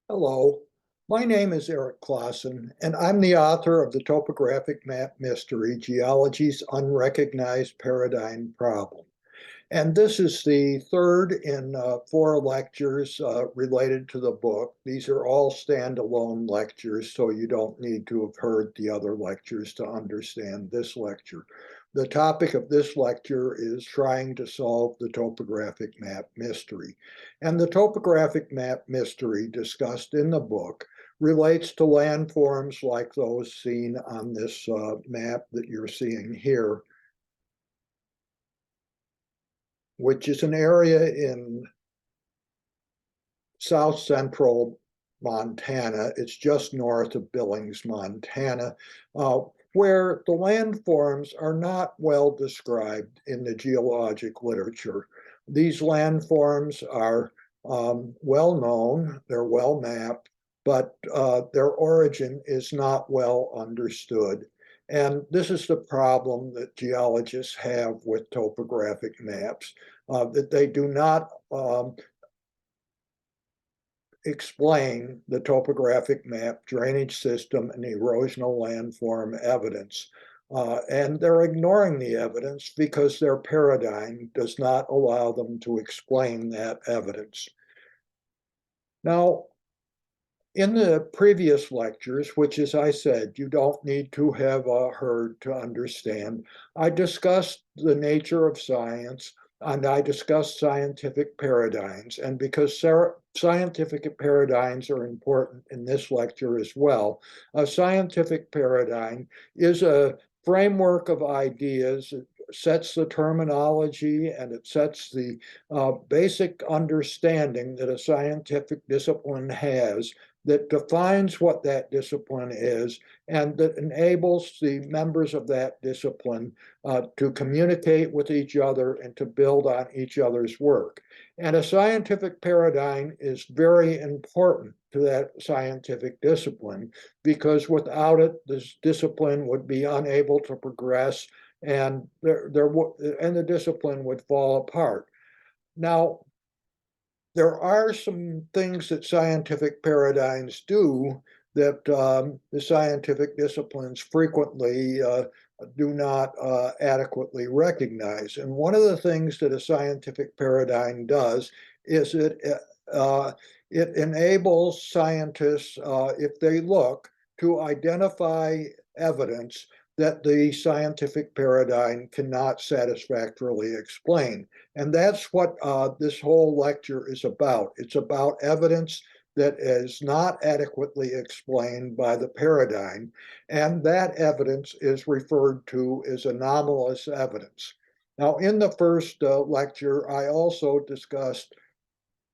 Hello, my name is Eric Clausen, and I'm the author of the topographic map mystery, Geology's Unrecognized Paradigm Problem. And this is the third in four lectures related to the book. These are all standalone lectures, so you don't need to have heard the other lectures to understand this lecture. The topic of this lecture is trying to solve the topographic map mystery. And the topographic map mystery discussed in the book relates to landforms like those seen on this map that you're seeing here, which is an area in south central Montana. It's just north of Billings, Montana, where the landforms are not well described in the geologic literature. These landforms are well known, they're well mapped, but their origin is not well understood. And this is the problem that geologists have with topographic maps, that they do not explain the topographic map, drainage system, and erosional landform evidence. And they're ignoring the evidence because their paradigm does not allow them to explain that evidence. Now, in the previous lectures, which, as I said, you don't need to have heard to understand, I discussed the nature of science and I discussed scientific paradigms. And because scientific paradigms are important in this lecture as well, a scientific paradigm is a framework of ideas. It sets the terminology and it sets the basic understanding that a scientific discipline has, that defines what that discipline is and that enables the members of that discipline to communicate with each other and to build on each other's work. And a scientific paradigm is very important to that scientific discipline because without it, this discipline would be unable to progress and the discipline would fall apart. Now, there are some things that scientific paradigms do that the scientific disciplines frequently do not adequately recognize. And one of the things that a scientific paradigm does is it enables scientists, if they look, to identify evidence that the scientific paradigm cannot satisfactorily explain. And that's what this whole lecture is about. It's about evidence that is not adequately explained by the paradigm, and that evidence is referred to as anomalous evidence. Now, in the first lecture, I also discussed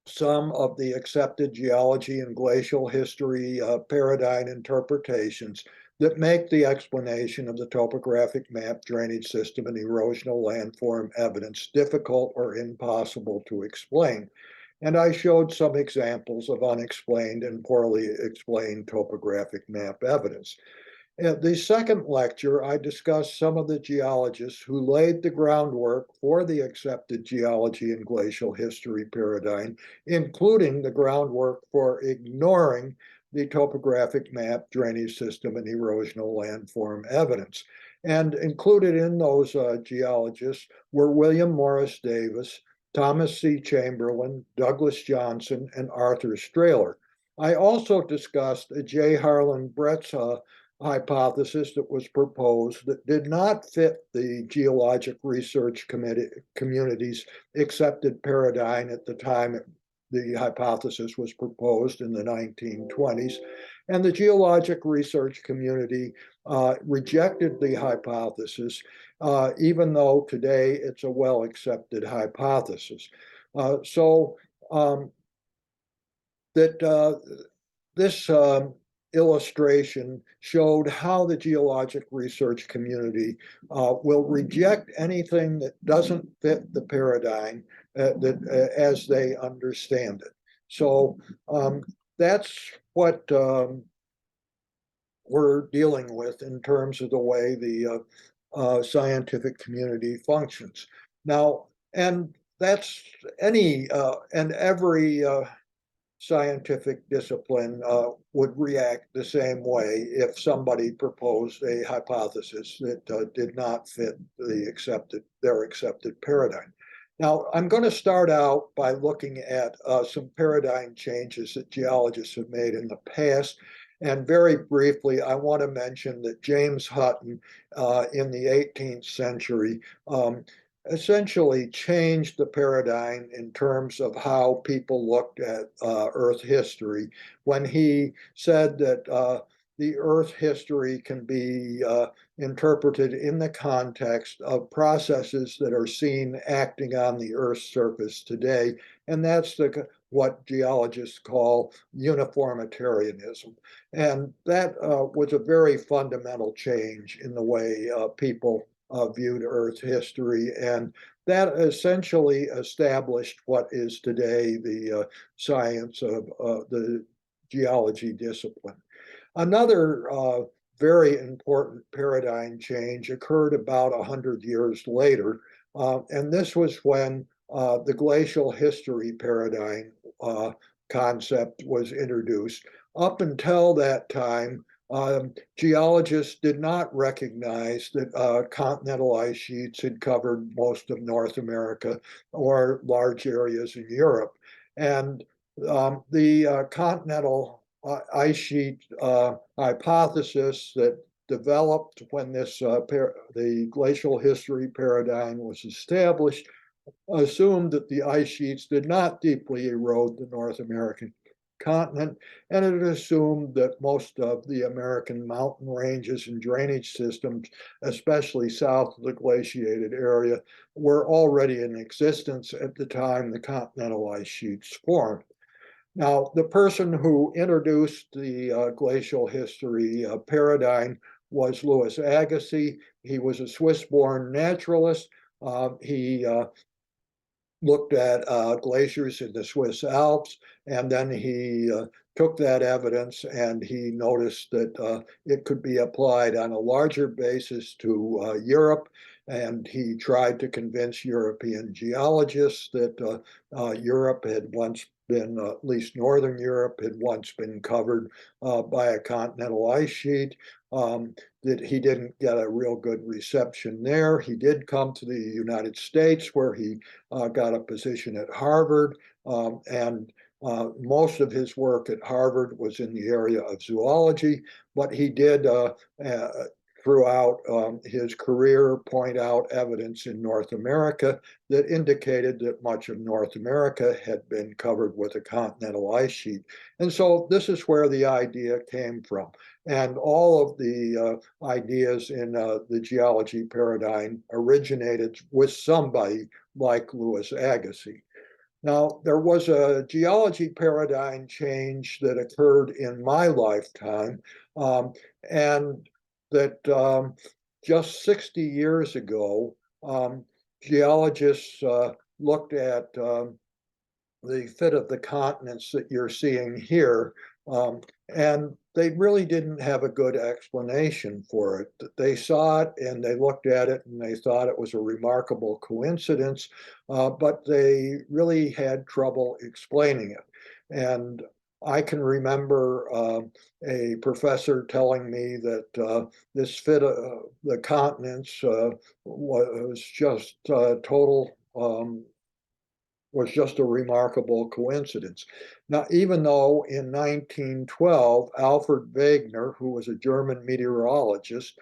some of the accepted geology and glacial history paradigm interpretations that make the explanation of the topographic map, drainage system, and erosional landform evidence difficult or impossible to explain. And I showed some examples of unexplained and poorly explained topographic map evidence. In the second lecture, I discussed some of the geologists who laid the groundwork for the accepted geology and glacial history paradigm, including the groundwork for ignoring the topographic map, drainage system, and erosional landform evidence. And included in those geologists were William Morris Davis, Thomas C. Chamberlain, Douglas Johnson, and Arthur Strehler. I also discussed J. Harlan Brett's hypothesis that was proposed that did not fit the geologic research community's accepted paradigm at the time the hypothesis was proposed in the 1920s. And the geologic research community rejected the hypothesis, even though today it's a well accepted hypothesis. So this illustration showed how the geologic research community will reject anything that doesn't fit the paradigm as they understand it. So that's what we're dealing with in terms of the way the scientific community functions. Now, and that's any and every scientific discipline would react the same way if somebody proposed a hypothesis that did not fit their accepted paradigm. Now, I'm going to start out by looking at some paradigm changes that geologists have made in the past. And very briefly, I want to mention that James Hutton in the 18th century essentially changed the paradigm in terms of how people looked at Earth history when he said that the Earth history can be interpreted in the context of processes that are seen acting on the Earth's surface today. And that's what geologists call uniformitarianism. And that was a very fundamental change in the way people viewed Earth history. And that essentially established what is today the science of the geology discipline. Another very important paradigm change occurred about 100 years later, and this was when the glacial history paradigm concept was introduced. Up until that time, geologists did not recognize that continental ice sheets had covered most of North America or large areas in Europe. And the continental ice sheet hypothesis that developed when the glacial history paradigm was established assumed that the ice sheets did not deeply erode the North American continent, and it assumed that most of the American mountain ranges and drainage systems, especially south of the glaciated area, were already in existence at the time the continental ice sheets formed. Now, the person who introduced the glacial history paradigm was Louis Agassiz. He was a Swiss-born naturalist. He looked at glaciers in the Swiss Alps, and then he took that evidence and he noticed that it could be applied on a larger basis to Europe. And he tried to convince European geologists that Europe had once been, at least Northern Europe, had once been covered by a continental ice sheet. That he didn't get a real good reception there. He did come to the United States, where he got a position at Harvard, and most of his work at Harvard was in the area of zoology, but he did throughout his career point out evidence in North America that indicated that much of North America had been covered with a continental ice sheet. And so this is where the idea came from. And all of the ideas in the geology paradigm originated with somebody like Louis Agassiz. Now, there was a geology paradigm change that occurred in my lifetime, and that just 60 years ago, geologists looked at the fit of the continents that you're seeing here, and they really didn't have a good explanation for it. They saw it and they looked at it and they thought it was a remarkable coincidence, but they really had trouble explaining it. And I can remember a professor telling me that this fit of the continents was just total was just a remarkable coincidence. Now, even though in 1912, Alfred Wegener, who was a German meteorologist,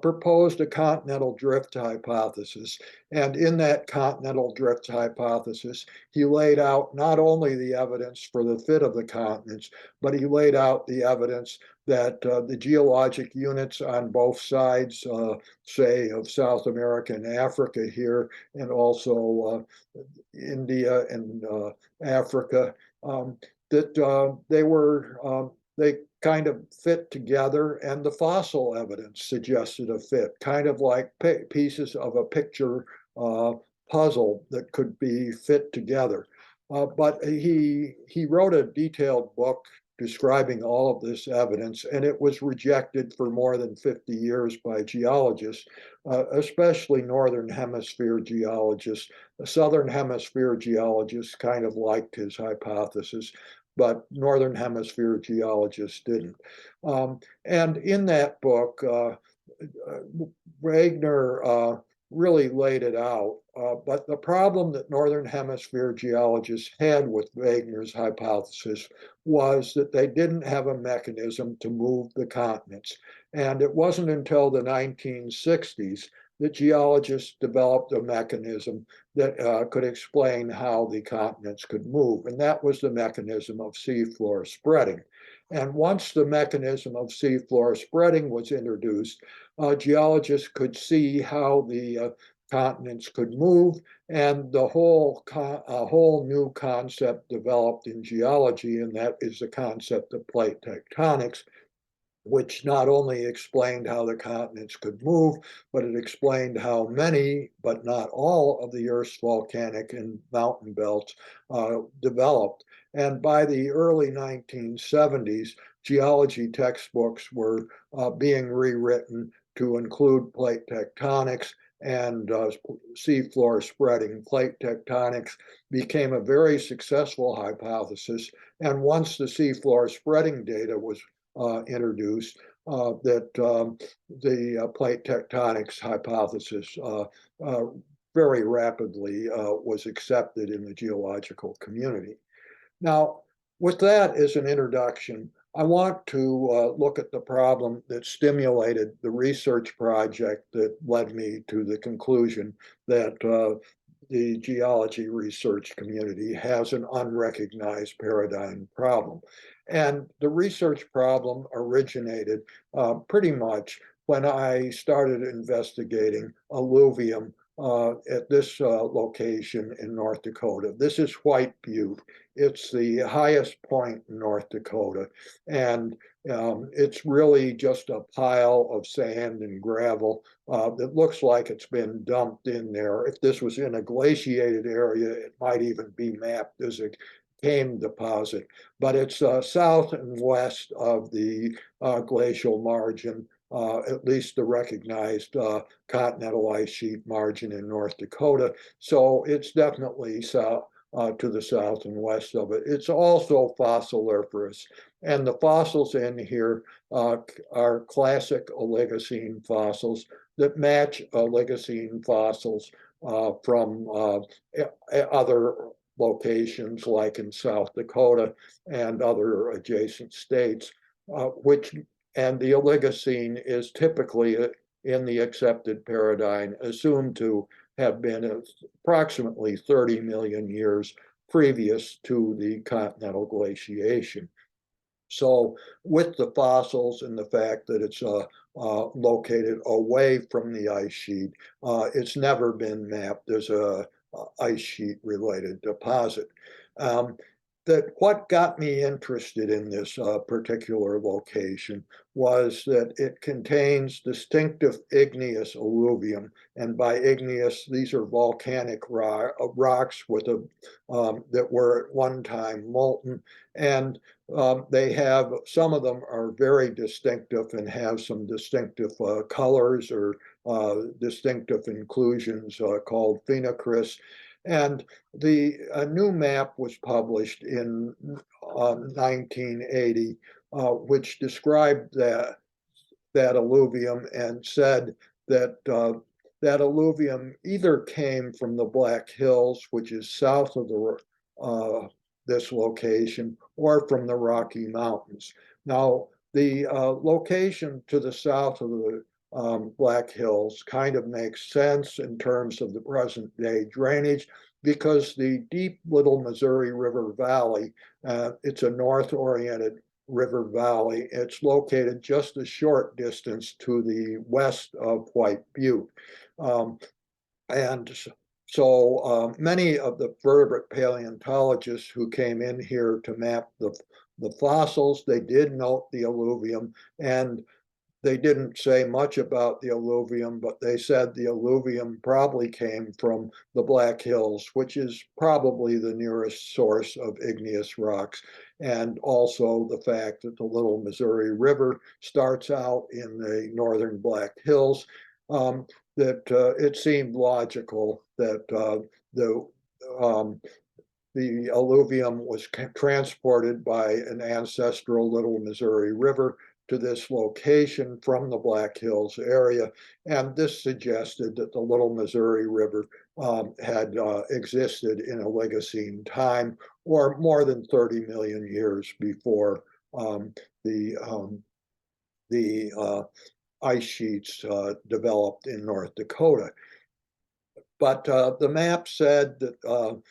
proposed a continental drift hypothesis. And in that continental drift hypothesis, he laid out not only the evidence for the fit of the continents, but he laid out the evidence that the geologic units on both sides, say, of South America and Africa here, and also India and Africa, that they kind of fit together, and the fossil evidence suggested a fit, kind of like pieces of a picture puzzle that could be fit together. But he wrote a detailed book describing all of this evidence, and it was rejected for more than 50 years by geologists, especially Northern Hemisphere geologists. The Southern Hemisphere geologists kind of liked his hypothesis, but Northern Hemisphere geologists didn't. And in that book, Wagner really laid it out. But the problem that Northern Hemisphere geologists had with Wagner's hypothesis was that they didn't have a mechanism to move the continents. And it wasn't until the 1960s that geologists developed a mechanism that could explain how the continents could move. And that was the mechanism of seafloor spreading. And once the mechanism of seafloor spreading was introduced, geologists could see how the continents could move, and the whole new concept developed in geology, and that is the concept of plate tectonics, which not only explained how the continents could move, but it explained how many, but not all, of the Earth's volcanic and mountain belts developed. And by the early 1970s, geology textbooks were being rewritten to include plate tectonics and seafloor spreading. Plate tectonics became a very successful hypothesis. And once the seafloor spreading data was introduced, that the plate tectonics hypothesis very rapidly was accepted in the geological community. Now, with that as an introduction, I want to look at the problem that stimulated the research project that led me to the conclusion that the geology research community has an unrecognized paradigm problem. And the research problem originated pretty much when I started investigating alluvium at this location in North Dakota. This is White Butte. It's the highest point in North Dakota, and it's really just a pile of sand and gravel that looks like it's been dumped in there. If this was in a glaciated area, it might even be mapped as a came deposit, but it's south and west of the glacial margin, at least the recognized continental ice sheet margin in North Dakota. So it's definitely south, to the south and west of it. It's also fossiliferous, and the fossils in here are classic Oligocene fossils that match Oligocene fossils from other locations like in South Dakota and other adjacent states, and the Oligocene is typically in the accepted paradigm assumed to have been approximately 30 million years previous to the continental glaciation. So with the fossils and the fact that it's located away from the ice sheet, it's never been mapped as a ice sheet related deposit. That what got me interested in this particular location was that it contains distinctive igneous alluvium, and by igneous, these are volcanic rocks with that were at one time molten, and they have, some of them are very distinctive and have some distinctive colors or distinctive inclusions called phenocrysts. And the new map was published in 1980, which described that alluvium and said that that alluvium either came from the Black Hills, which is south of this location, or from the Rocky Mountains. Now, the location to the south of the Black Hills kind of makes sense in terms of the present day drainage, because the deep Little Missouri River Valley, it's a north-oriented river valley. It's located just a short distance to the west of White Butte. And so many of the vertebrate paleontologists who came in here to map the fossils, they did note the alluvium, and they didn't say much about the alluvium, but they said the alluvium probably came from the Black Hills, which is probably the nearest source of igneous rocks, and also the fact that the Little Missouri River starts out in the northern Black Hills, that it seemed logical that the um, the alluvium was transported by an ancestral Little Missouri River to this location from the Black Hills area. And this suggested that the Little Missouri River had existed in Oligocene time, or more than 30 million years before um, the, um, the ice sheets developed in North Dakota. But the map said that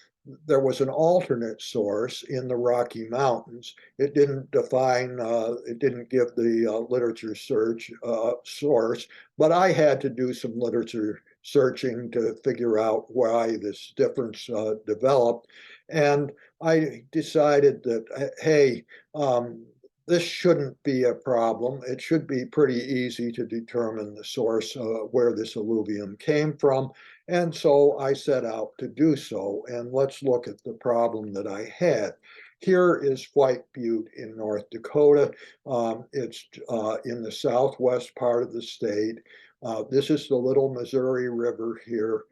there was an alternate source in the Rocky Mountains. It didn't define, it didn't give the literature search source, but I had to do some literature searching to figure out why this difference developed. And I decided that, hey, this shouldn't be a problem. It should be pretty easy to determine the source where this alluvium came from. And so I set out to do so. And let's look at the problem that I had. Here is White Butte in North Dakota. It's in the southwest part of the state. This is the Little Missouri River here,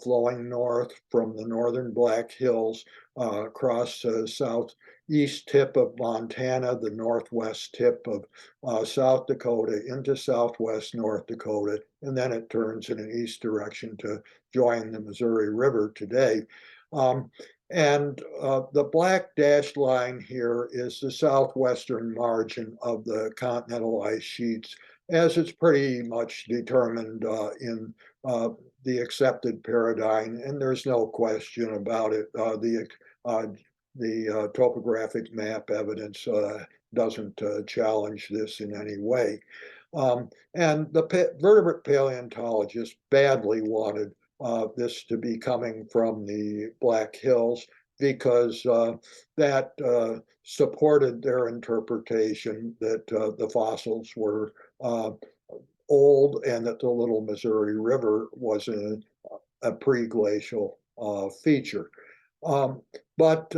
flowing north from the northern Black Hills across southeast tip of Montana, the northwest tip of South Dakota into southwest North Dakota, and then it turns in an east direction to join the Missouri River today. Um, and the black dashed line here is the southwestern margin of the continental ice sheets, as it's pretty much determined in the accepted paradigm, and there's no question about it. The topographic map evidence doesn't challenge this in any way. And the vertebrate paleontologists badly wanted this to be coming from the Black Hills because that supported their interpretation that the fossils were old and that the Little Missouri River was a pre-glacial feature. Um, but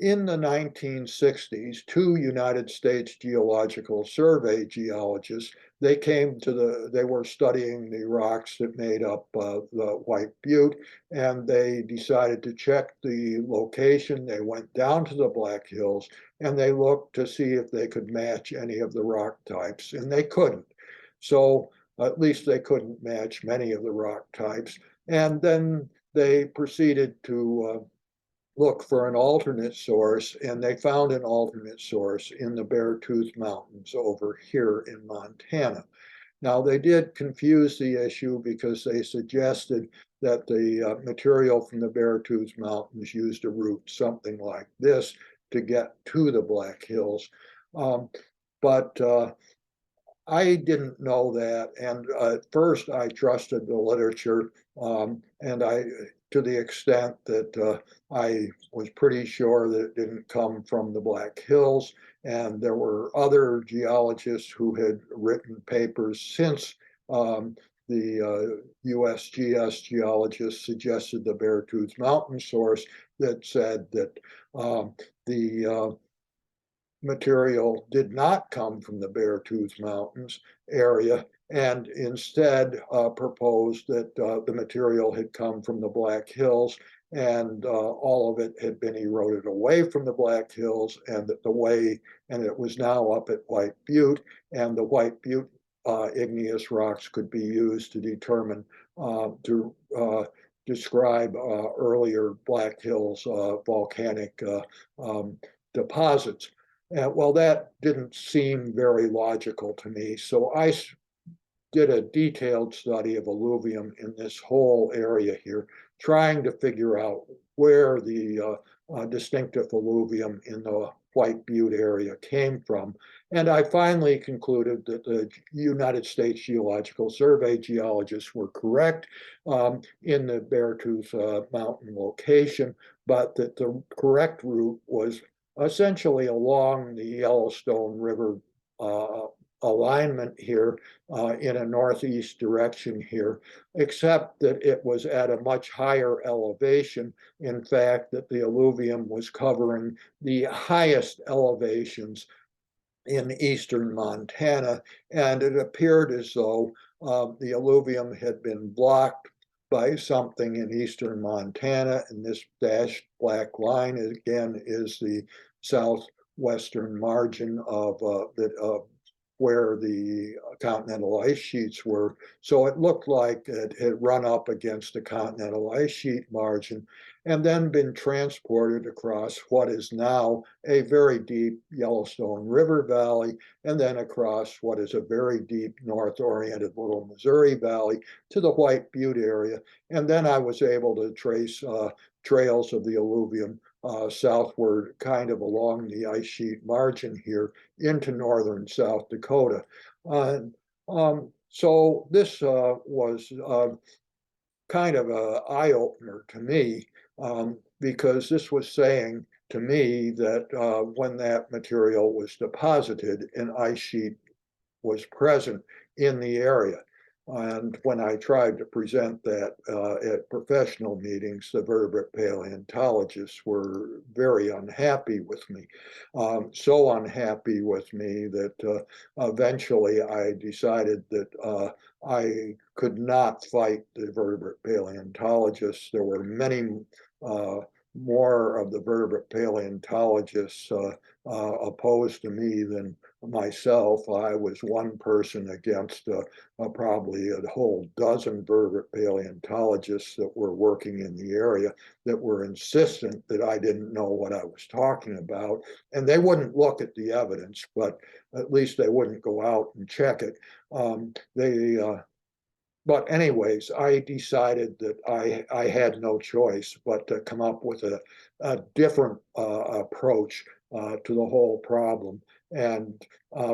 in the 1960s, two United States Geological Survey geologists, they were studying the rocks that made up the White Butte, and they decided to check the location. They went down to the Black Hills, and they looked to see if they could match any of the rock types, and they couldn't. So at least they couldn't match many of the rock types. And then they proceeded to look for an alternate source, and they found an alternate source in the Beartooth Mountains over here in Montana. Now, they did confuse the issue because they suggested that the material from the Beartooth Mountains used a route something like this to get to the Black Hills. But I didn't know that, and at first I trusted the literature, and to the extent that I was pretty sure that it didn't come from the Black Hills, and there were other geologists who had written papers since the USGS geologists suggested the Beartooth Mountain source that said that the material did not come from the Beartooth Mountains area, and instead proposed that the material had come from the Black Hills, and all of it had been eroded away from the Black Hills, and and it was now up at White Butte, and the White Butte igneous rocks could be used to determine, to describe earlier Black Hills volcanic deposits. Well, that didn't seem very logical to me. So I did a detailed study of alluvium in this whole area here, trying to figure out where the distinctive alluvium in the White Butte area came from. And I finally concluded that the United States Geological Survey geologists were correct in the Beartooth Mountain location, but that the correct route was essentially along the Yellowstone River alignment here in a northeast direction here, except that it was at a much higher elevation. In fact, that the alluvium was covering the highest elevations in eastern Montana, and it appeared as though the alluvium had been blocked by something in eastern Montana, and this dashed black line again is the southwestern margin of where the continental ice sheets were. So it looked like it had run up against the continental ice sheet margin and then been transported across what is now a very deep Yellowstone River valley, and then across what is a very deep north-oriented Little Missouri Valley to the White Butte area. And then I was able to trace trails of the alluvium southward, kind of along the ice sheet margin here into northern South Dakota. So this was kind of an eye opener to me because this was saying to me that when that material was deposited, an ice sheet was present in the area. And when I tried to present that at professional meetings, the vertebrate paleontologists were very unhappy with me. So unhappy with me that eventually I decided that I could not fight the vertebrate paleontologists. There were many more of the vertebrate paleontologists opposed to me than myself. I was one person against probably a whole dozen vertebrate paleontologists that were working in the area that were insistent that I didn't know what I was talking about. And they wouldn't look at the evidence, but at least they wouldn't go out and check it. But anyways, I decided that I had no choice but to come up with a different approach to the whole problem. And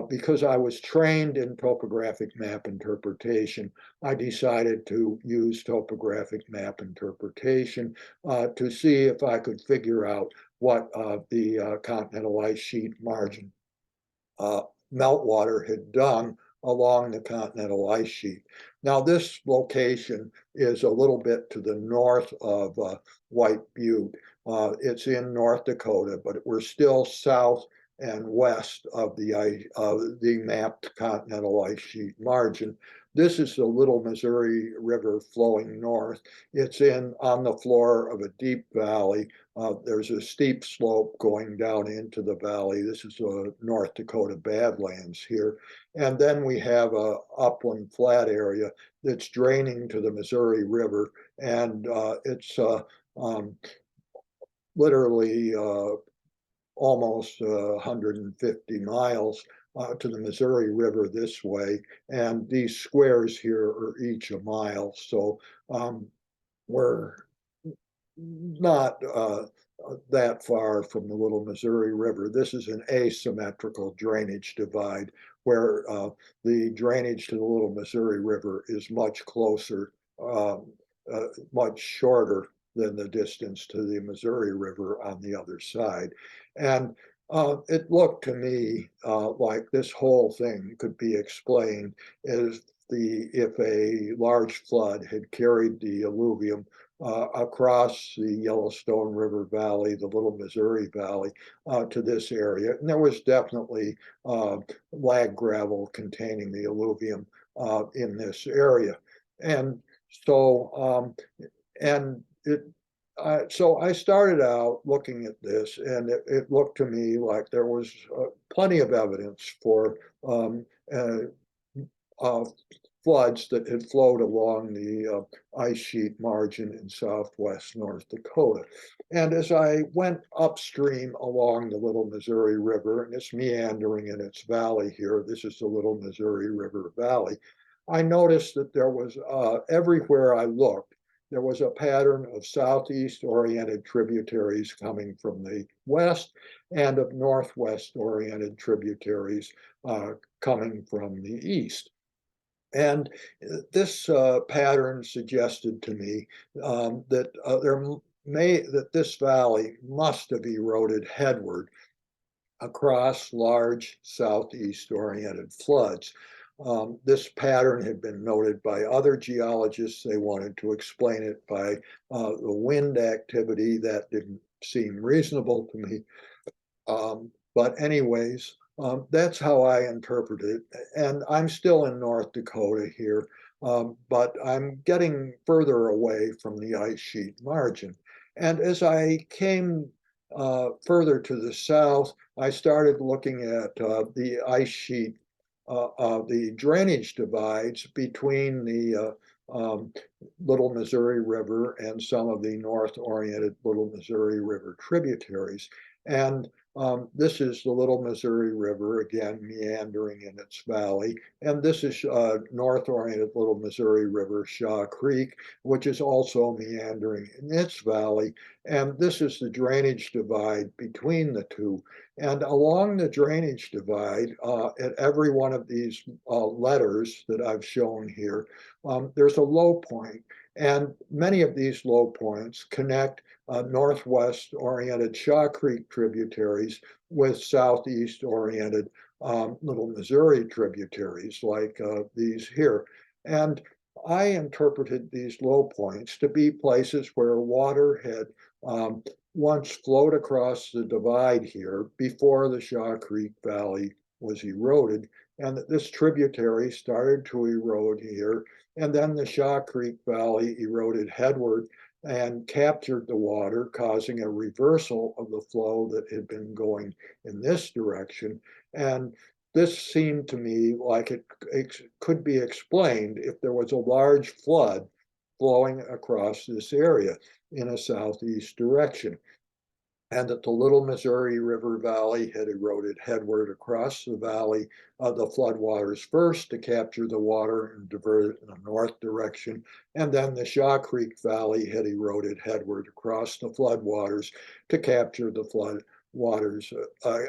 because I was trained in topographic map interpretation, I decided to use topographic map interpretation to see if I could figure out what the continental ice sheet margin meltwater had done along the continental ice sheet. Now, this location is a little bit to the north of White Butte. It's in North Dakota, but we're still south and west of the mapped continental ice sheet margin. This is the Little Missouri River flowing north. It's on the floor of a deep valley. There's a steep slope going down into the valley. This is North Dakota Badlands here. And then we have a upland flat area that's draining to the Missouri River. And it's literally almost 150 miles to the Missouri River this way. And these squares here are each a mile. So we're not that far from the Little Missouri River. This is an asymmetrical drainage divide where the drainage to the Little Missouri River is much closer, much shorter than the distance to the Missouri River on the other side. And it looked to me like this whole thing could be explained as if a large flood had carried the alluvium across the Yellowstone River Valley, the Little Missouri Valley, to this area. And there was definitely lag gravel containing the alluvium in this area. And so, so I started out looking at this, and it looked to me like there was plenty of evidence for floods that had flowed along the ice sheet margin in southwest North Dakota. And as I went upstream along the Little Missouri River, and it's meandering in its valley here, this is the Little Missouri River Valley, I noticed that there was, everywhere I looked, there was a pattern of southeast-oriented tributaries coming from the west and of northwest-oriented tritaries coming from the east. And this pattern suggested to me that this valley must have eroded headward across large southeast-oriented floods. This pattern had been noted by other geologists. They wanted to explain it by the wind activity. That didn't seem reasonable to me. But anyways, that's how I interpret it. And I'm still in North Dakota here, but I'm getting further away from the ice sheet margin. And as I came further to the south, I started looking at the ice sheet, the drainage divides between the Little Missouri River and some of the north-oriented Little Missouri River tributaries. And this is the Little Missouri River, again, meandering in its valley. And this is north-oriented Little Missouri River, Shaw Creek, which is also meandering in its valley. And this is the drainage divide between the two. And along the drainage divide, at every one of these letters that I've shown here, there's a low point. And many of these low points connect northwest-oriented Shaw Creek tributaries with southeast-oriented Little Missouri tributaries like these here. And I interpreted these low points to be places where water had once flowed across the divide here before the Shaw Creek Valley was eroded, and that this tributary started to erode here, and then the Shaw Creek Valley eroded headward and captured the water, causing a reversal of the flow that had been going in this direction. And this seemed to me like it could be explained if there was a large flood flowing across this area in a southeast direction, and that the Little Missouri River Valley had eroded headward across the valley, the floodwaters first to capture the water and divert it in a north direction, and then the Shaw Creek Valley had eroded headward across the floodwaters to capture the floodwaters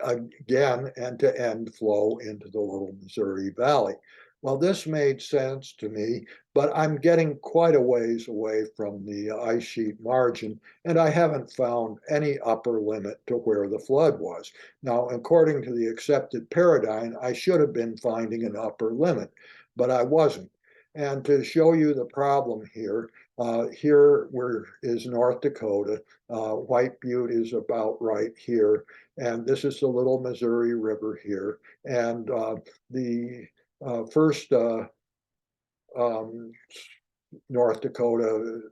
again and to end flow into the Little Missouri Valley. Well, this made sense to me, but I'm getting quite a ways away from the ice sheet margin, and I haven't found any upper limit to where the flood was. Now, according to the accepted paradigm, I should have been finding an upper limit, but I wasn't. And to show you the problem here, here is North Dakota. White Butte is about right here, and this is the Little Missouri River here, and the first um, North Dakota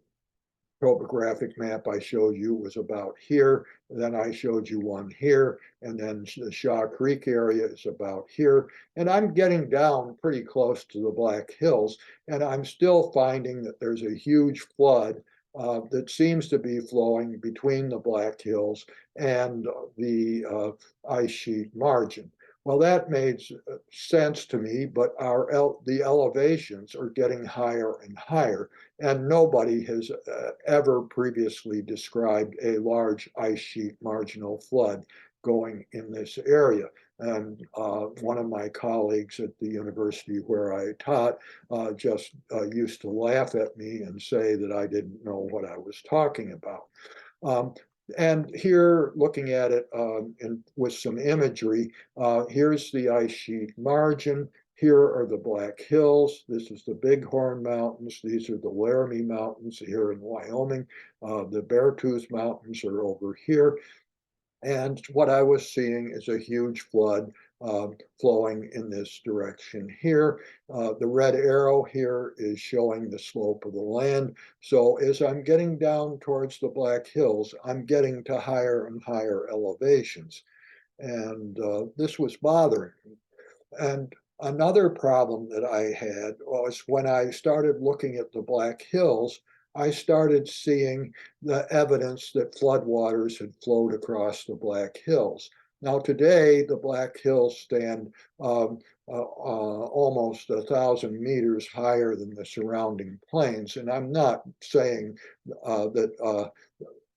topographic map I showed you was about here. Then I showed you one here, and then the Shaw Creek area is about here. And I'm getting down pretty close to the Black Hills, and I'm still finding that there's a huge flood that seems to be flowing between the Black Hills and the ice sheet margin. Well, that made sense to me, but the elevations are getting higher and higher, and nobody has ever previously described a large ice sheet marginal flood going in this area. And one of my colleagues at the university where I taught just used to laugh at me and say that I didn't know what I was talking about. And here, looking at it with some imagery, here's the ice sheet margin. Here are the Black Hills. This is the Bighorn Mountains. These are the Laramie Mountains here in Wyoming. The Beartooth Mountains are over here. And what I was seeing is a huge flood flowing in this direction here. The red arrow here is showing the slope of the land. So as I'm getting down towards the Black Hills, I'm getting to higher and higher elevations. And this was bothering me. And another problem that I had was when I started looking at the Black Hills, I started seeing the evidence that floodwaters had flowed across the Black Hills. Now, today, the Black Hills stand almost 1,000 meters higher than the surrounding plains. And I'm not saying that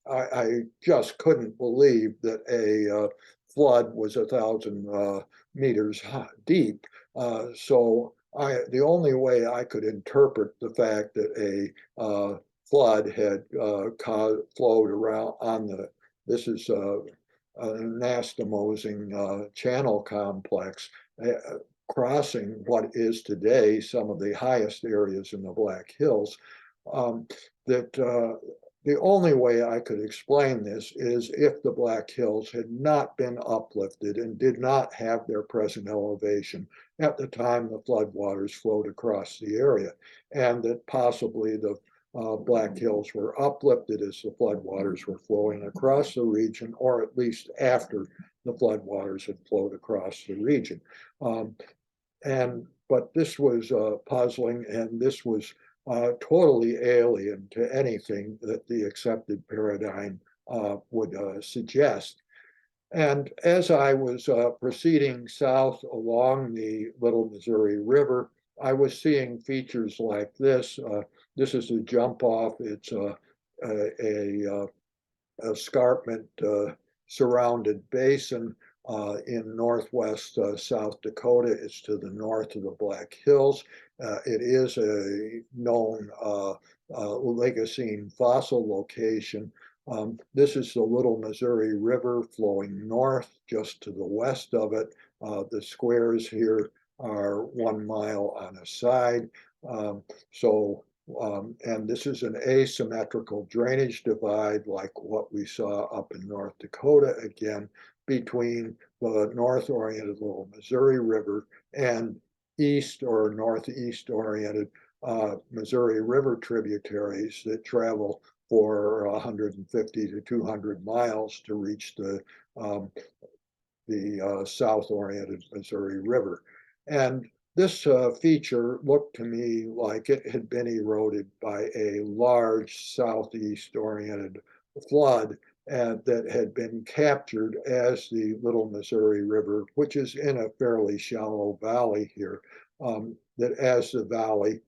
I just couldn't believe that a flood was 1,000 meters deep. The only way I could interpret the fact that a flood had flowed around on this is anastomosing channel complex, crossing what is today some of the highest areas in the Black Hills. Um, that the only way I could explain this is if the Black Hills had not been uplifted and did not have their present elevation at the time the floodwaters flowed across the area, and that possibly the Black Hills were uplifted as the floodwaters were flowing across the region, or at least after the floodwaters had flowed across the region. Um, but this was puzzling, and this was totally alien to anything that the accepted paradigm would suggest. And as I was proceeding south along the Little Missouri River, I was seeing features like this. This is a jump off. It's a escarpment surrounded basin in northwest South Dakota. It's to the north of the Black Hills. It is a known Oligocene fossil location. This is the Little Missouri River flowing north just to the west of it. The squares here are 1 mile on a side. Um, so and this is an asymmetrical drainage divide like what we saw up in North Dakota again between the north-oriented Little Missouri River and east or northeast-oriented Missouri River tributaries that travel for 150 to 200 miles to reach the south-oriented Missouri River. And this feature looked to me like it had been eroded by a large southeast-oriented flood that had been captured as the Little Missouri River, which is in a fairly shallow valley here, that as the valley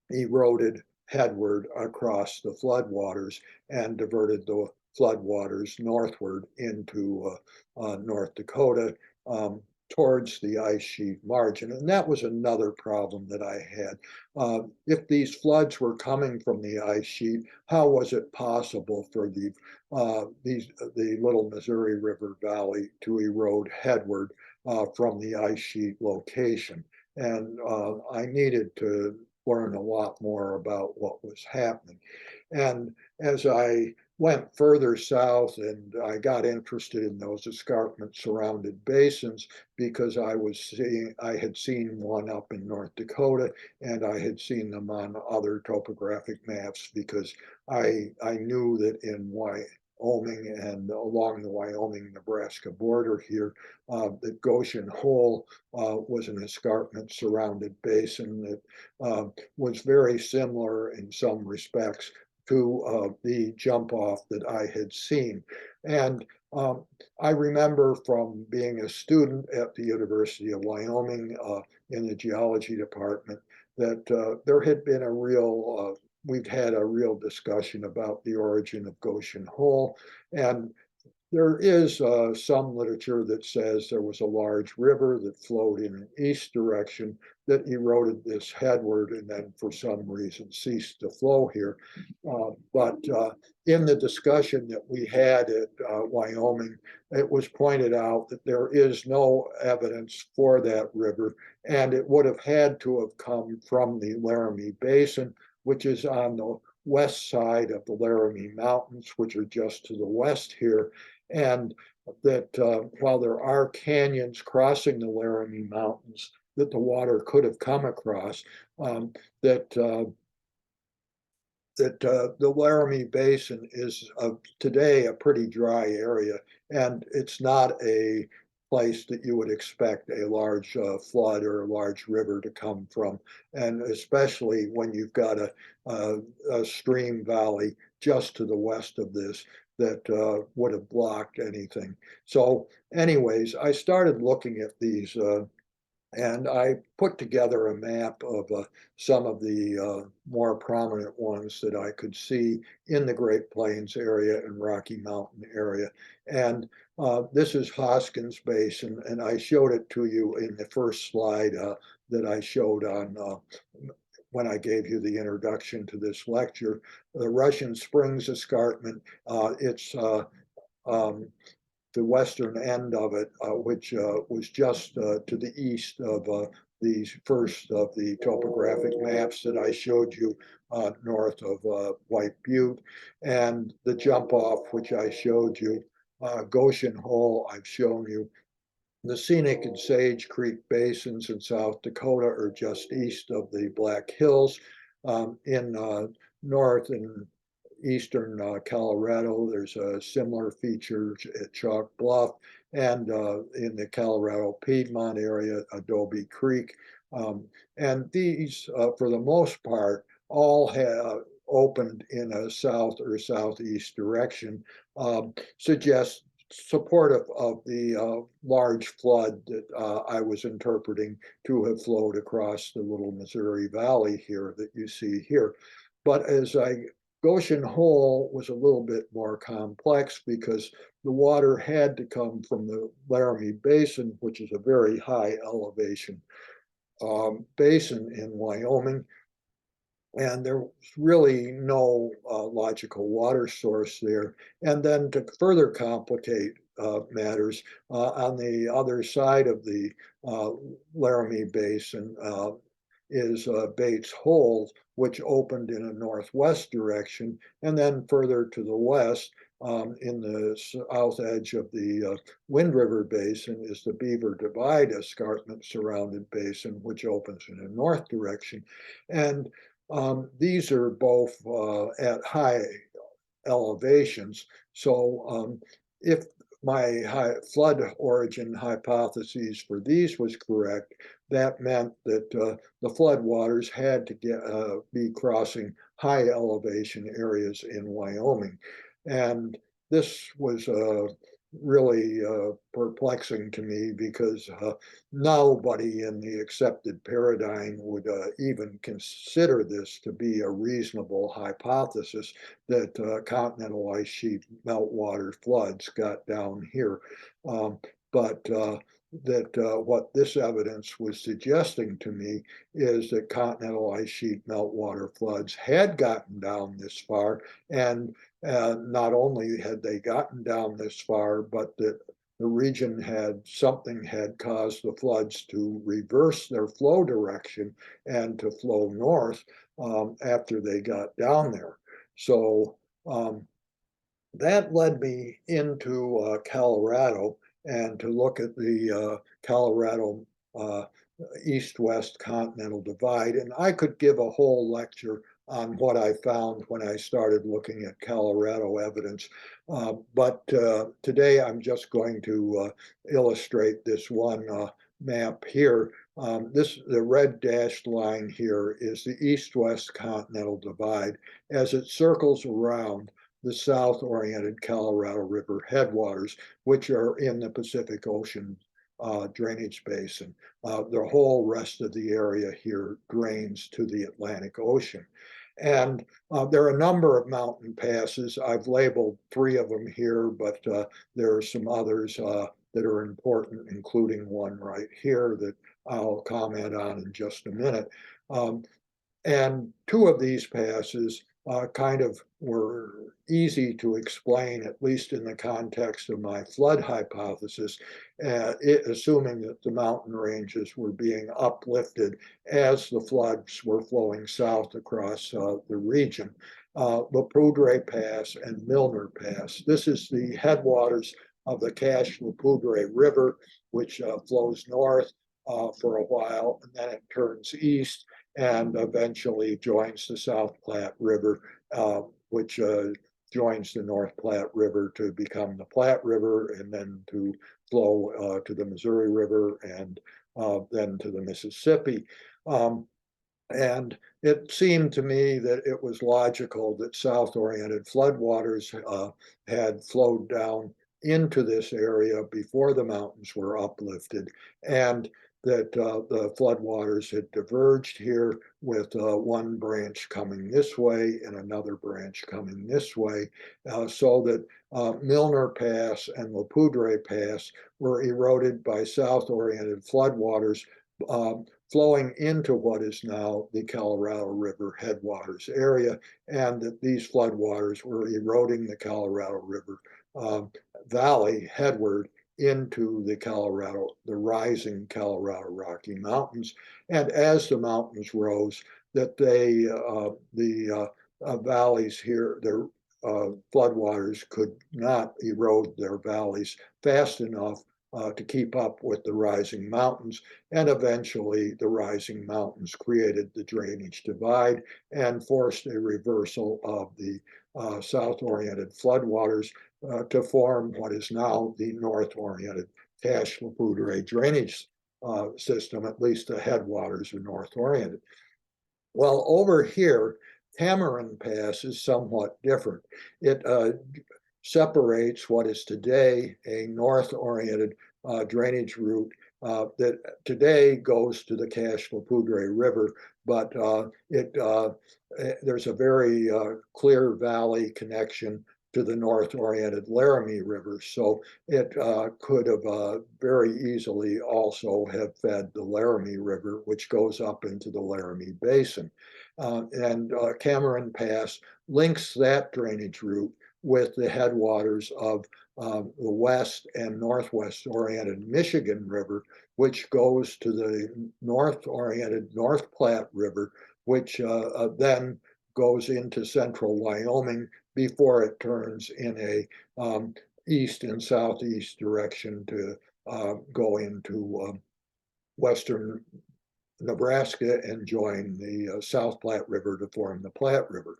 eroded headward across the floodwaters and diverted the floodwaters northward into North Dakota towards the ice sheet margin. And that was another problem that I had. If these floods were coming from the ice sheet, how was it possible for the Little Missouri River Valley to erode headward from the ice sheet location? And I needed to learn a lot more about what was happening. And as I went further south and I got interested in those escarpment surrounded basins because I had seen one up in North Dakota and I had seen them on other topographic maps because I knew that in Wyoming and along the Wyoming-Nebraska border here, that Goshen Hole was an escarpment surrounded basin that was very similar in some respects to the jump off that I had seen. And I remember from being a student at the University of Wyoming in the geology department that there had been we'd had a real discussion about the origin of Goshen Hole. And there is some literature that says there was a large river that flowed in an east direction that eroded this headward and then for some reason ceased to flow here. But in the discussion that we had at Wyoming, it was pointed out that there is no evidence for that river, and it would have had to have come from the Laramie Basin, which is on the west side of the Laramie Mountains, which are just to the west here. And that while there are canyons crossing the Laramie Mountains that the water could have come across, that the Laramie Basin is today a pretty dry area, and it's not a place that you would expect a large flood or a large river to come from, and especially when you've got a stream valley just to the west of this that would have blocked anything. So anyways, I started looking at these and I put together a map of some of the more prominent ones that I could see in the Great Plains area and Rocky Mountain area. And this is Hoskins Basin, and I showed it to you in the first slide that I showed on when I gave you the introduction to this lecture. The Russian Springs Escarpment, it's um, the western end of it, which was just to the east of the first of the topographic maps that I showed you north of White Butte, and the jump off, which I showed you, Goshen Hole, I've shown you. The Scenic and Sage Creek basins in South Dakota are just east of the Black Hills. In north and eastern Colorado, there's a similar feature at Chalk Bluff, and in the Colorado Piedmont area, Adobe Creek. And these, for the most part, all have opened in a south or southeast direction, suggests supportive of the large flood that I was interpreting to have flowed across the Little Missouri Valley here that you see here. But Goshen Hole was a little bit more complex because the water had to come from the Laramie Basin, which is a very high elevation basin in Wyoming. And there was really no logical water source there. And then to further complicate matters, on the other side of the Laramie Basin is Bates Hole, which opened in a northwest direction, and then further to the west, in the south edge of the Wind River Basin is the Beaver Divide escarpment surrounded basin, which opens in a north direction. And these are both at high elevations. So if my flood origin hypotheses for these was correct, that meant that the floodwaters had to be crossing high elevation areas in Wyoming. And this was really perplexing to me because nobody in the accepted paradigm would even consider this to be a reasonable hypothesis that continental ice sheet meltwater floods got down here. But what this evidence was suggesting to me is that continental ice sheet meltwater floods had gotten down this far, and not only had they gotten down this far, but that the region something had caused the floods to reverse their flow direction and to flow north after they got down there. So that led me into Colorado and to look at the Colorado east-west continental divide. And I could give a whole lecture on what I found when I started looking at Colorado evidence. But today I'm just going to illustrate this one map here. The red dashed line here is the east-west continental divide as it circles around the south-oriented Colorado River headwaters, which are in the Pacific Ocean drainage basin. The whole rest of the area here drains to the Atlantic Ocean. And there are a number of mountain passes. I've labeled 3 of them here, but there are some others that are important, including one right here that I'll comment on in just a minute. And 2 of these passes kind of were easy to explain, at least in the context of my flood hypothesis, assuming that the mountain ranges were being uplifted as the floods were flowing south across the region. La Poudre Pass and Milner Pass. This is the headwaters of the Cache-La Poudre River, which flows north for a while, and then it turns east and eventually joins the South Platte River, which joins the North Platte River to become the Platte River, and then to flow to the Missouri River, and then to the Mississippi. And it seemed to me that it was logical that south-oriented floodwaters had flowed down into this area before the mountains were uplifted, and that the floodwaters had diverged here with one branch coming this way and another branch coming this way, so that Milner Pass and La Poudre Pass were eroded by south-oriented floodwaters flowing into what is now the Colorado River headwaters area, and that these floodwaters were eroding the Colorado River valley headward into the rising Colorado Rocky Mountains. And as the mountains rose, that the valleys here, their floodwaters could not erode their valleys fast enough to keep up with the rising mountains. And eventually, the rising mountains created the drainage divide and forced a reversal of the south-oriented floodwaters to form what is now the north-oriented Cache-la-Poudre drainage system. At least the headwaters are north-oriented. Well, over here, Cameron Pass is somewhat different. It separates what is today a north-oriented drainage route that today goes to the Cache-la-Poudre River, but there's a very clear valley connection to the north-oriented Laramie River. So it could have very easily also have fed the Laramie River, which goes up into the Laramie Basin. And Cameron Pass links that drainage route with the headwaters of the west and northwest oriented Michigan River, which goes to the north-oriented North Platte River, which then goes into central Wyoming before it turns in a east and southeast direction to go into western Nebraska and join the South Platte River to form the Platte River.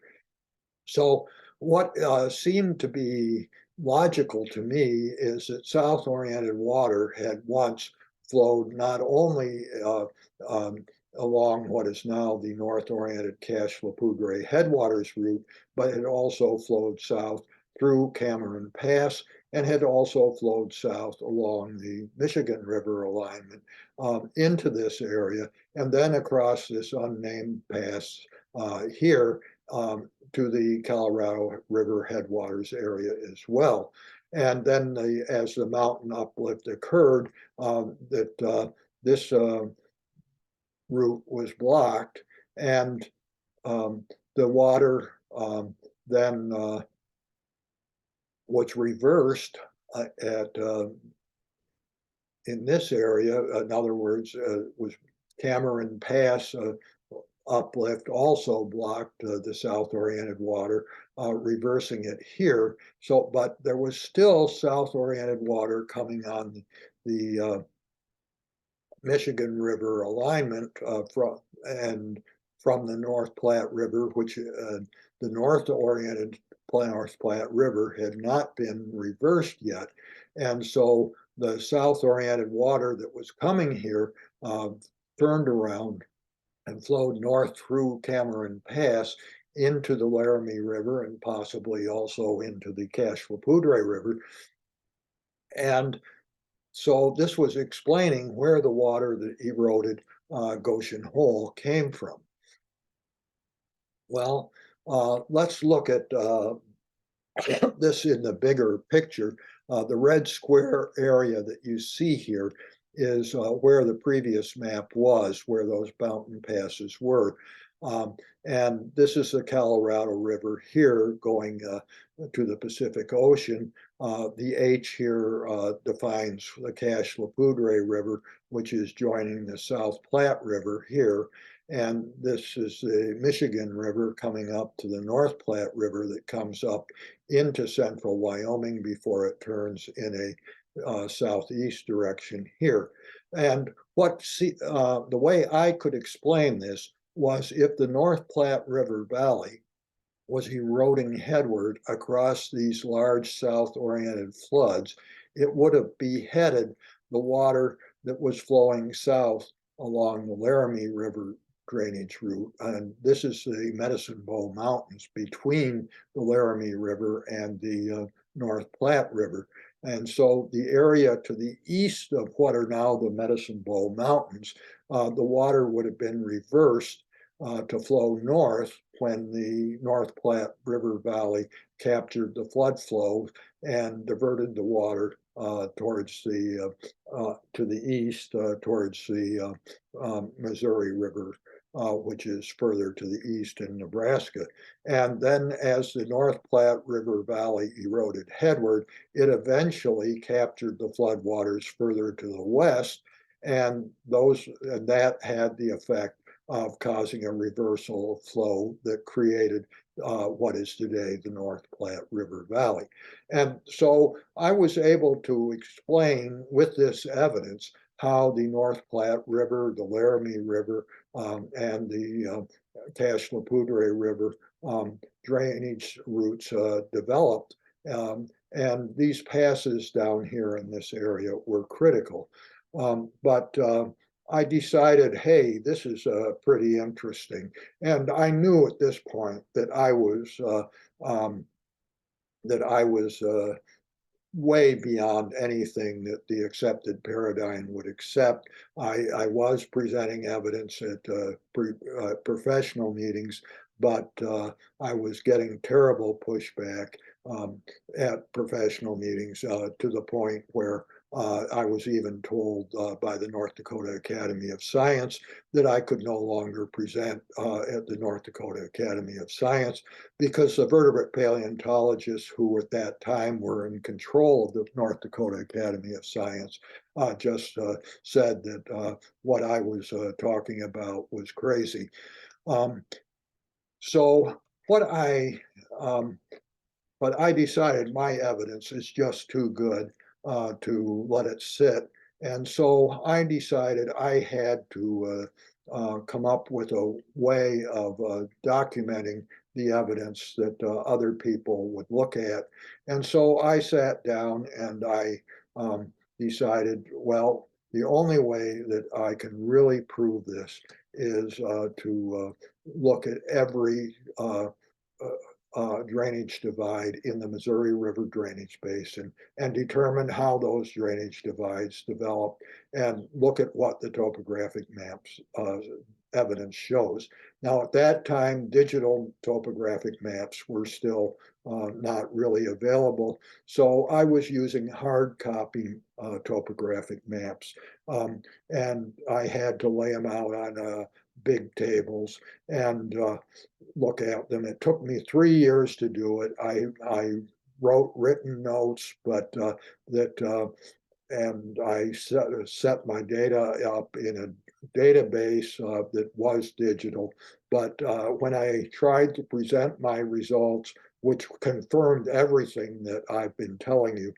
So what seemed to be logical to me is that south-oriented water had once flowed not only along what is now the north-oriented Cache-la-Poudre headwaters route, but had also flowed south through Cameron Pass and had also flowed south along the Michigan River alignment into this area, and then across this unnamed pass here to the Colorado River headwaters area as well. And then as the mountain uplift occurred, this route was blocked, and the water then was reversed in this area. In other words, was Cameron Pass uplift also blocked the south-oriented water, reversing it here. So, but there was still south-oriented water coming on the Michigan River alignment from the North Platte River, which the north-oriented North Platte River had not been reversed yet. And so the south-oriented water that was coming here turned around and flowed north through Cameron Pass into the Laramie River and possibly also into the Cache-la-Poudre River. And so this was explaining where the water that eroded Goshen Hole came from. Well, let's look at this in the bigger picture. The red square area that you see here is where the previous map was, where those mountain passes were. And this is the Colorado River here going to the Pacific Ocean. The H here defines the Cache-la-Poudre River, which is joining the South Platte River here. And this is the Michigan River coming up to the North Platte River that comes up into central Wyoming before it turns in a southeast direction here. And the way I could explain this was if the North Platte River Valley was eroding headward across these large south-oriented floods, it would have beheaded the water that was flowing south along the Laramie River drainage route. And this is the Medicine Bow Mountains between the Laramie River and the North Platte River. And so the area to the east of what are now the Medicine Bow Mountains, the water would have been reversed to flow north when the North Platte River Valley captured the flood flow and diverted the water towards the to the east towards the Missouri River which is further to the east in Nebraska. And then as the North Platte River Valley eroded headward, it eventually captured the floodwaters further to the west, and that had the effect of causing a reversal of flow that created what is today the North Platte River Valley. And so I was able to explain with this evidence how the North Platte River, the Laramie River, and the Cache-la Poudre River drainage routes developed. And these passes down here in this area were critical. But I decided, hey, this is pretty interesting. And I knew at this point that I was way beyond anything that the accepted paradigm would accept. I was presenting evidence at professional meetings, but I was getting terrible pushback at professional meetings to the point where I was even told by the North Dakota Academy of Science that I could no longer present at the North Dakota Academy of Science because the vertebrate paleontologists who at that time were in control of the North Dakota Academy of Science just said that what I was talking about was crazy. Um, so what um, but I decided my evidence is just too good to let it sit. And so I decided I had to come up with a way of documenting the evidence that other people would look at. And so I sat down and I decided, well, the only way that I can really prove this is to look at every drainage divide in the Missouri River drainage basin and determine how those drainage divides develop and look at what the topographic maps evidence shows. Now, at that time, digital topographic maps were still not really available. So I was using hard copy topographic maps, and I had to lay them out on big tables and look at them. It took me 3 years to do it. I wrote written notes, but and I set my data up in a database that was digital. But when I tried to present my results, which confirmed everything that I've been telling you,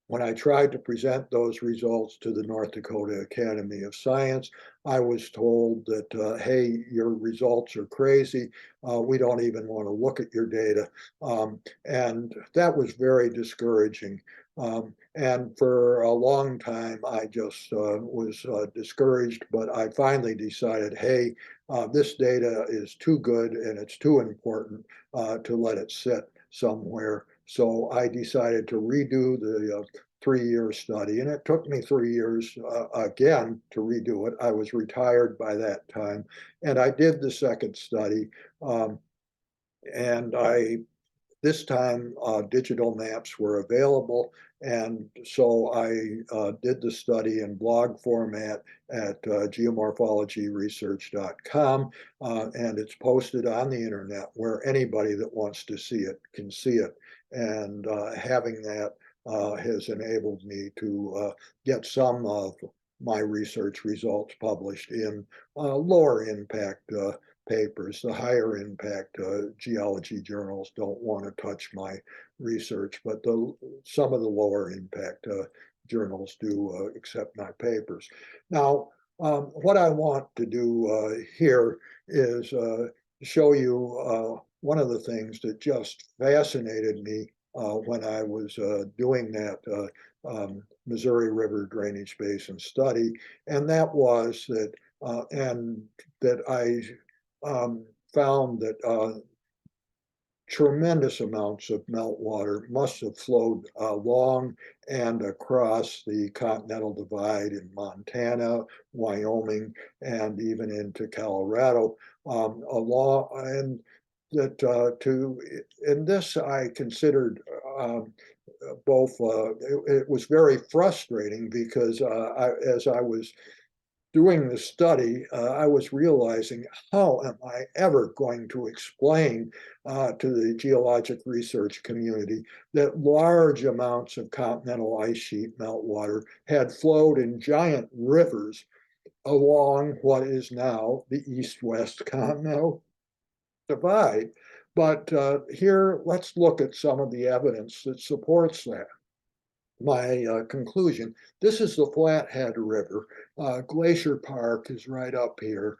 when I tried to present those results to the North Dakota Academy of Science, I was told that, hey, your results are crazy. We don't even want to look at your data. And that was very discouraging. And for a long time, I just was discouraged, but I finally decided, hey, this data is too good and it's too important to let it sit somewhere. So I decided to redo the 3 year study, and it took me 3 years again to redo it. I was retired by that time, and I did the second study, and this time digital maps were available, and so I did the study in blog format at geomorphologyresearch.com, and it's posted on the internet where anybody that wants to see it can see it. And having that has enabled me to get some of my research results published in lower impact papers. The higher impact geology journals don't want to touch my research, but some of the lower impact journals do accept my papers. Now, what I want to do here is show you one of the things that just fascinated me when I was doing that Missouri River Drainage Basin study, and that was that, and that I found that tremendous amounts of meltwater must have flowed along and across the Continental Divide in Montana, Wyoming, and even into Colorado. Along and that in this I considered both. It was very frustrating because as I was doing the study, I was realizing, how am I ever going to explain to the geologic research community that large amounts of continental ice sheet meltwater had flowed in giant rivers along what is now the east-west continental divide. But here, let's look at some of the evidence that supports that. My conclusion. This is the Flathead River. Glacier Park is right up here.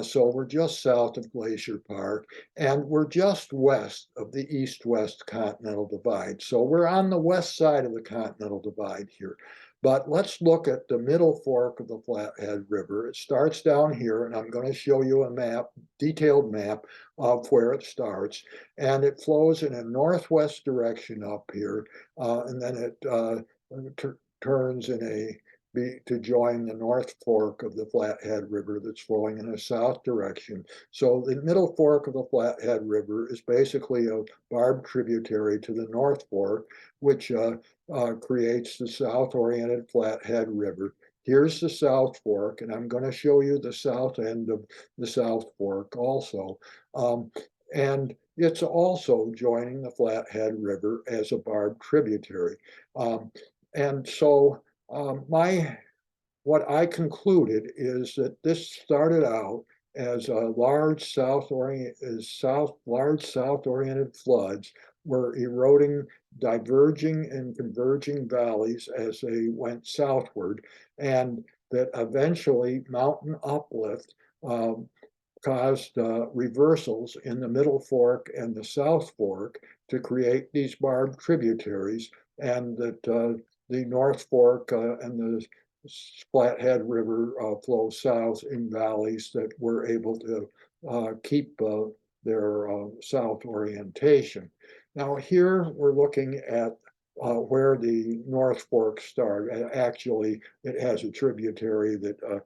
So we're just south of Glacier Park, and we're just west of the east-west continental divide. So we're on the west side of the continental divide here. But let's look at the middle fork of the Flathead River. It starts down here, and I'm going to show you a map, detailed map of where it starts. And it flows in a northwest direction up here, and then it turns in to join the North Fork of the Flathead River that's flowing in a south direction. So the middle fork of the Flathead River is basically a barbed tributary to the North Fork, which creates the south-oriented Flathead River. Here's the South Fork, and I'm going to show you the south end of the South Fork also. And it's also joining the Flathead River as a barbed tributary. And so what I concluded is that this started out as a large south-oriented floods were eroding diverging and converging valleys as they went southward, and that eventually mountain uplift caused reversals in the Middle Fork and the South Fork to create these barbed tributaries, and that the North Fork and the Flathead River flow south in valleys that were able to keep their south orientation. Now here we're looking at where the North Fork started. Actually, it has a tributary that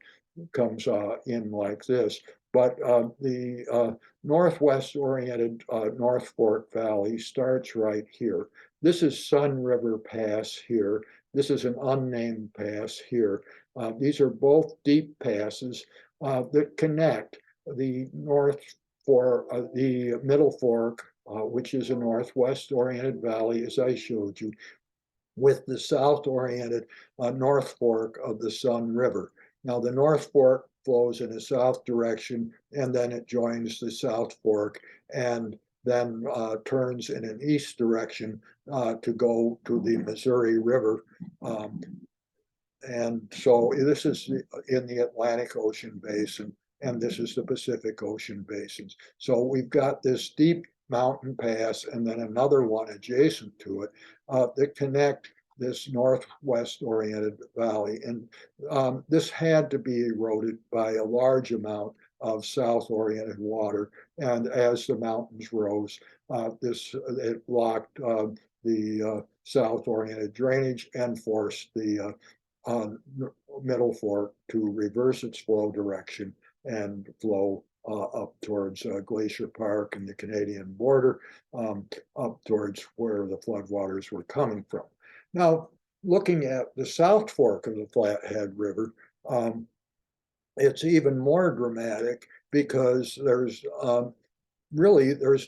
comes in like this. But the northwest-oriented North Fork Valley starts right here. This is Sun River Pass here. This is an unnamed pass here. These are both deep passes that connect the the Middle Fork, which is a northwest-oriented valley, as I showed you, with the south-oriented North Fork of the Sun River. Now, the North Fork flows in a south direction, and then it joins the South Fork, and then turns in an east direction to go to the Missouri River. And so this is in the Atlantic Ocean basin, and this is the Pacific Ocean basins. So we've got this deep mountain pass and then another one adjacent to it that connect this northwest-oriented valley. And this had to be eroded by a large amount of south-oriented water. And as the mountains rose, it blocked the south-oriented drainage and forced the Middle Fork to reverse its flow direction and flow up towards Glacier Park and the Canadian border, up towards where the floodwaters were coming from. Now, looking at the South Fork of the Flathead River, it's even more dramatic because there's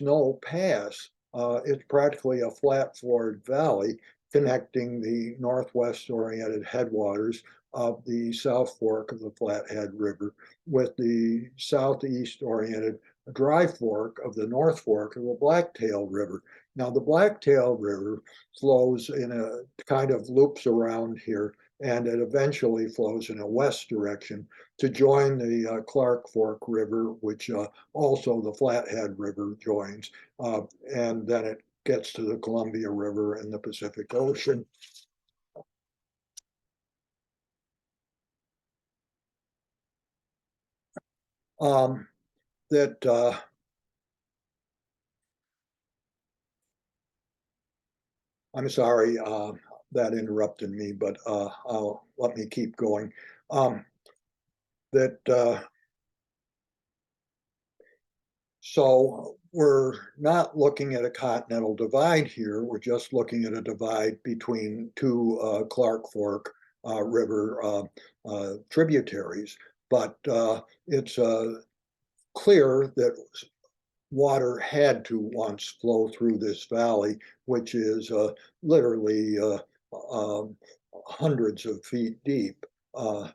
no pass. It's practically a flat-floored valley connecting the northwest-oriented headwaters of the South Fork of the Flathead River with the southeast-oriented dry fork of the North Fork of the Blacktail River. Now, the Blacktail River flows in a kind of loops around here, and it eventually flows in a west direction to join the Clark Fork River, which also the Flathead River joins, and then it gets to the Columbia River and the Pacific Ocean. I'm sorry that interrupted me, but let me keep going. So we're not looking at a continental divide here. We're just looking at a divide between two Clark Fork River tributaries. but it's clear that water had to once flow through this valley, which is literally um, hundreds of feet deep. And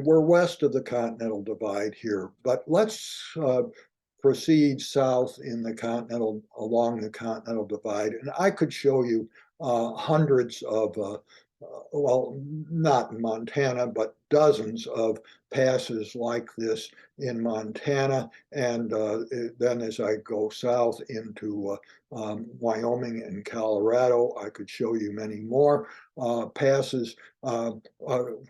we're west of the Continental Divide here, but let's proceed south in the continental, along the Continental Divide, and I could show you hundreds of well, not in Montana, but dozens of passes like this in Montana. And then as I go south into Wyoming and Colorado, I could show you many more passes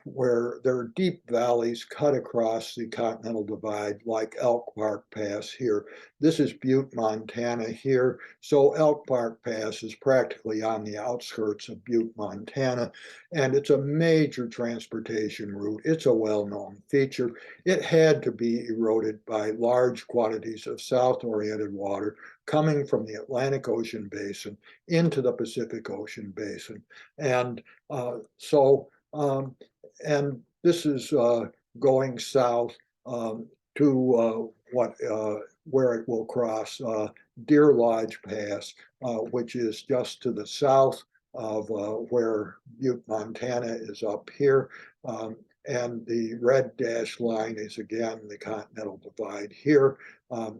where there are deep valleys cut across the Continental Divide, like Elk Park Pass here. This is Butte, Montana here. So Elk Park Pass is practically on the outskirts of Butte, Montana, and it's a major transportation route. It's a well-known feature. It had to be eroded by large quantities of south-oriented water coming from the Atlantic Ocean basin into the Pacific Ocean basin. And and this is going south to where it will cross Deer Lodge Pass, which is just to the south of where Butte, Montana is up here. And the red dashed line is again the Continental Divide here.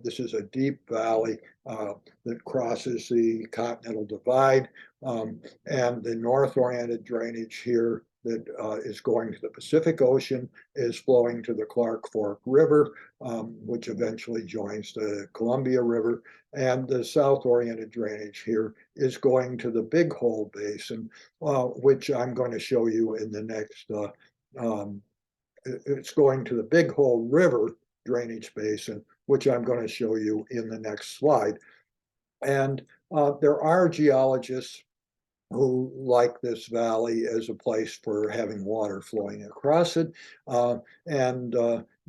This is a deep valley that crosses the Continental Divide. And the north-oriented drainage here that is going to the Pacific Ocean is flowing to the Clark Fork River, which eventually joins the Columbia River. And the south-oriented drainage here is going to the Big Hole Basin, which I'm going to show you in the next, it's going to the Big Hole River drainage basin, which I'm going to show you in the next slide. And there are geologists who like this valley as a place for having water flowing across it. And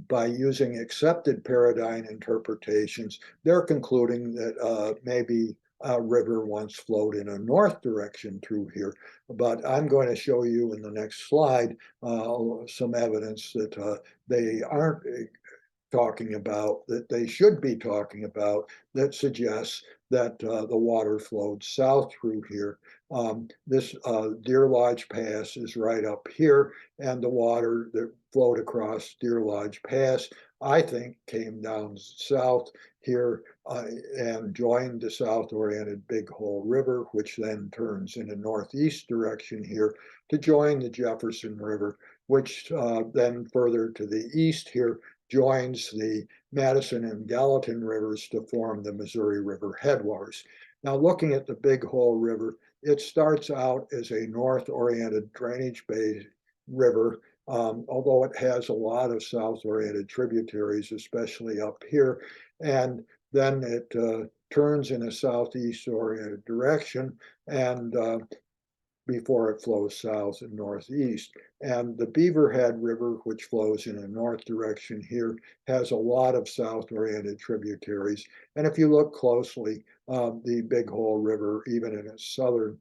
by using accepted paradigm interpretations, they're concluding that maybe a river once flowed in a north direction through here. But I'm going to show you in the next slide some evidence that they aren't talking about, that they should be talking about, that suggests that the water flowed south through here. This Deer Lodge Pass is right up here, and the water that flowed across Deer Lodge Pass, I think, came down south here and joined the south-oriented Big Hole River, which then turns in a northeast direction here to join the Jefferson River, which then further to the east here joins the Madison and Gallatin rivers to form the Missouri River headwaters. Now, looking at the Big Hole River, it starts out as a north-oriented drainage-based river, although it has a lot of south-oriented tributaries, especially up here. And then it turns in a southeast-oriented direction and before it flows south and northeast. And the Beaverhead River, which flows in a north direction here, has a lot of south-oriented tributaries. And if you look closely, the Big Hole River, even in its southern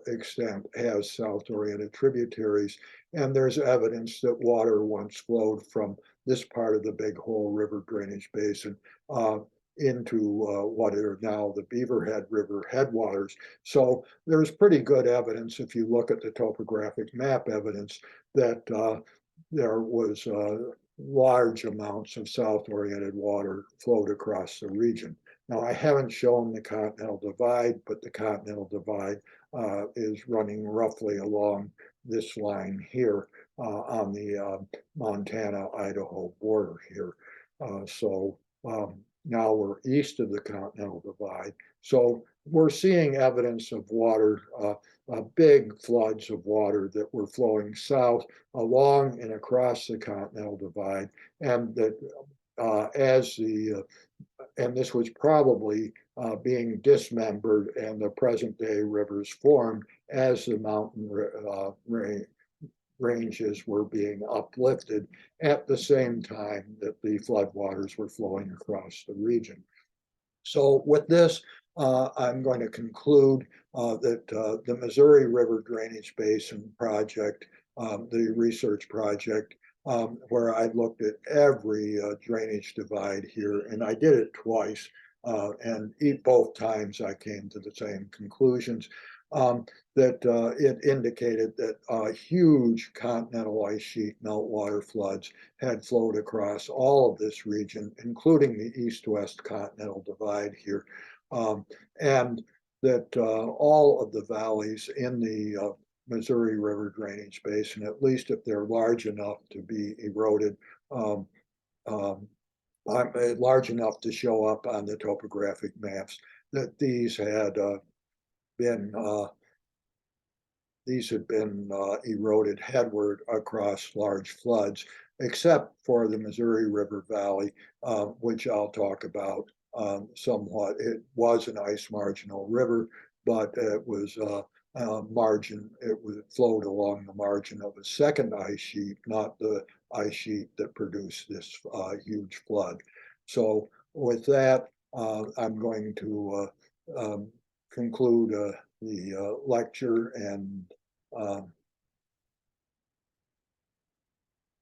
extent, has south-oriented tributaries. And there's evidence that water once flowed from this part of the Big Hole River drainage basin into what are now the Beaverhead River headwaters. So there's pretty good evidence, if you look at the topographic map evidence, that there was large amounts of south-oriented water flowed across the region. Now, I haven't shown the Continental Divide, but the Continental Divide is running roughly along this line here on the Montana-Idaho border here. Now we're east of the Continental Divide. So we're seeing evidence of water, big floods of water that were flowing south along and across the Continental Divide. And that and this was probably being dismembered and the present day rivers formed as the mountain ranges were being uplifted at the same time that the floodwaters were flowing across the region. So with this, I'm going to conclude that the Missouri River Drainage Basin Project, the research project, where I looked at every drainage divide here, and I did it twice. And both times I came to the same conclusions. That it indicated that huge continental ice sheet meltwater floods had flowed across all of this region, including the east-west continental divide here, and that all of the valleys in the Missouri River drainage basin, at least if they're large enough to be eroded, um, um, large enough to show up on the topographic maps, that been these had been eroded headward across large floods, except for the Missouri River Valley, which I'll talk about somewhat. It was an ice marginal river, but it was flowed along the margin of a second ice sheet, not the ice sheet that produced this huge flood. So with that, I'm going to conclude the lecture and